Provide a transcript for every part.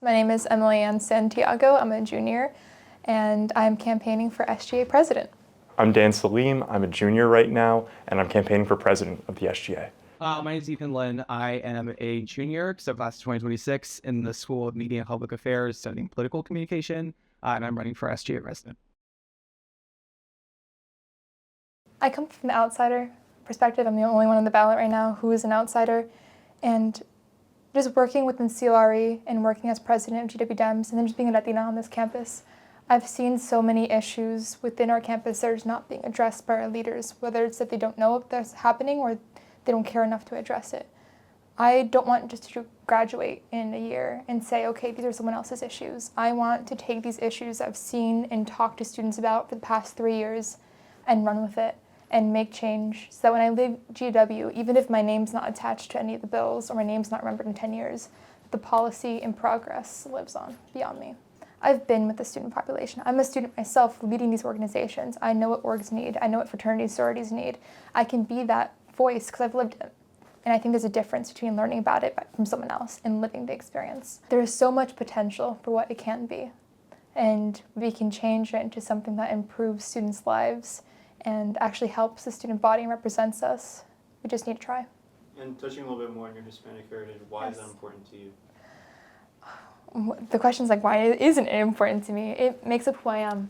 My name is Emilian Santiago. I'm a junior, and I'm campaigning for SGA president. I'm Dan Salim. I'm a junior right now, and I'm campaigning for president of the SGA. My name is Ethan Lin. I am a junior, so class of 2026 in the School of Media and Public Affairs, studying political communication, and I'm running for SGA president. I come from the outsider perspective. I'm the only one on the ballot right now who is an outsider, and just working within CLRE and working as president of GW Dems, and then just being a Latina on this campus, I've seen so many issues within our campus that are just not being addressed by our leaders, whether it's that they don't know if that's happening or they don't care enough to address it. I don't want just to graduate in a year and say, okay, these are someone else's issues. I want to take these issues I've seen and talked to students about for the past 3 years and run with it and make change so that when I leave GW, even if my name's not attached to any of the bills or my name's not remembered in 10 years, the policy in progress lives on beyond me. I've been with the student population. I'm a student myself leading these organizations. I know what orgs need. I know what fraternities, sororities need. I can be that voice because I've lived it. And I think there's a difference between learning about it from someone else and living the experience. There is so much potential for what it can be. And we can change it into something that improves students' lives and actually helps the student body and represents us. We just need to try. And touching a little bit more on your Hispanic heritage, why is that important to you? The question is like, why isn't it important to me? It makes up who I am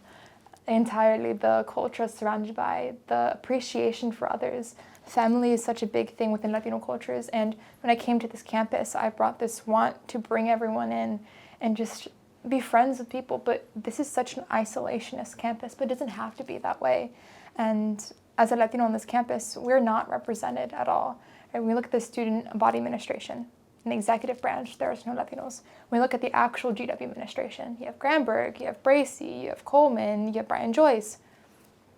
entirely. The culture surrounded by the appreciation for others. Family is such a big thing within Latino cultures, and when I came to this campus, I brought this want to bring everyone in and just be friends with people, but this is such an isolationist campus, but it doesn't have to be that way. And as a Latino on this campus, we're not represented at all. And when we look at the student body administration, in the executive branch, there's no Latinos. When we look at the actual GW administration, you have Granberg, you have Bracy, you have Coleman, you have Brian Joyce.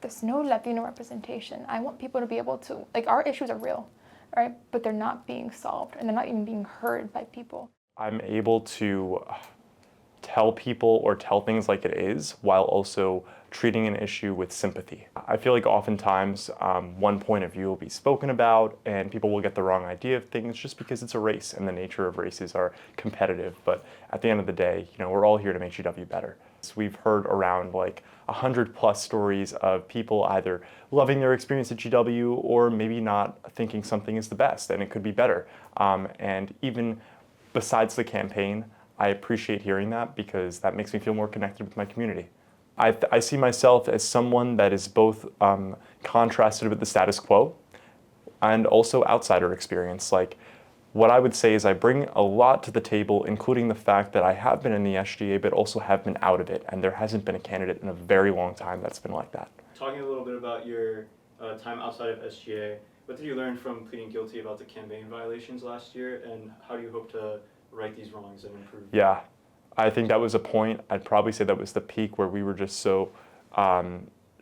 There's no Latino representation. I want people to be able to, like, our issues are real, right? But they're not being solved, and they're not even being heard by people. I'm able to tell people or tell things like it is while also treating an issue with sympathy. I feel like oftentimes one point of view will be spoken about and people will get the wrong idea of things just because it's a race and the nature of races are competitive. But at the end of the day, we're all here to make GW better. So we've heard around like 100+ stories of people either loving their experience at GW or maybe not thinking something is the best and it could be better. And even besides the campaign, I appreciate hearing that because that makes me feel more connected with my community. I see myself as someone that is both contrasted with the status quo and also outsider experience. Like, what I would say is I bring a lot to the table, including the fact that I have been in the SGA, but also have been out of it. And there hasn't been a candidate in a very long time that's been like that. Talking a little bit about your time outside of SGA, what did you learn from pleading guilty about the campaign violations last year, and how do you hope to right these wrongs and improve? Yeah, I think that was a point. I'd probably say that was the peak where we were just so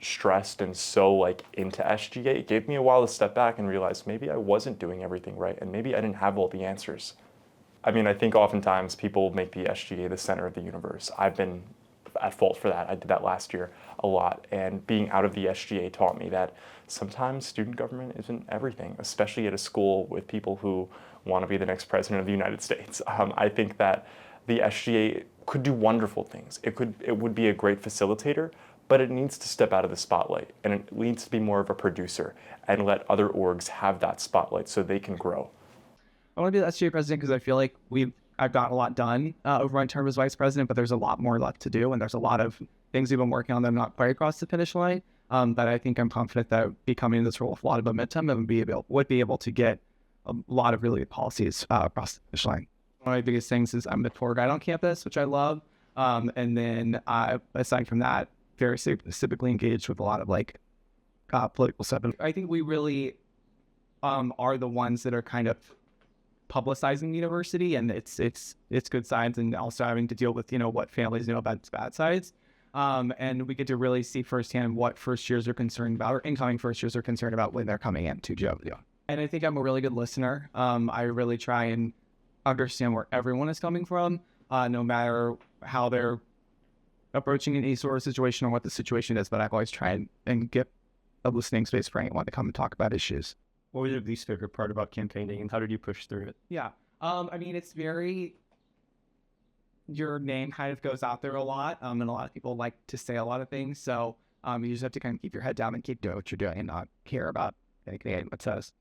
stressed and so like into SGA. It gave me a while to step back and realize maybe I wasn't doing everything right and maybe I didn't have all the answers. I mean, I think oftentimes people make the SGA the center of the universe. I've been at fault for that. I did that last year a lot, and being out of the SGA taught me that sometimes student government isn't everything, especially at a school with people who want to be the next president of the United States. I think that the SGA could do wonderful things. It would be a great facilitator, but it needs to step out of the spotlight and it needs to be more of a producer and let other orgs have that spotlight so they can grow. I want to be the SGA president because I feel like I've gotten a lot done over my term as vice president, but there's a lot more left to do, and there's a lot of things we've been working on that are not quite across the finish line. But I think I'm confident that becoming this role with a lot of momentum and would be able to get a lot of really good policies across the finish line. One of my biggest things is I'm the tour guide on campus, which I love. And then aside from that, very civically engaged with a lot of like political stuff. And I think we really are the ones that are kind of publicizing the university, and it's good sides, and also having to deal with what families know about its bad sides. And we get to really see firsthand what first years are concerned about, or incoming first years are concerned about when they're coming into GW. And I think I'm a really good listener. I really try and understand where everyone is coming from, no matter how they're approaching any sort of situation or what the situation is, but I've always tried and get a listening space for anyone to come and talk about issues. What was your least favorite part about campaigning, and how did you push through it? Yeah, I mean, it's very your name kind of goes out there a lot, and a lot of people like to say a lot of things. So you just have to kind of keep your head down and keep doing what you're doing and not care about anything anyone says.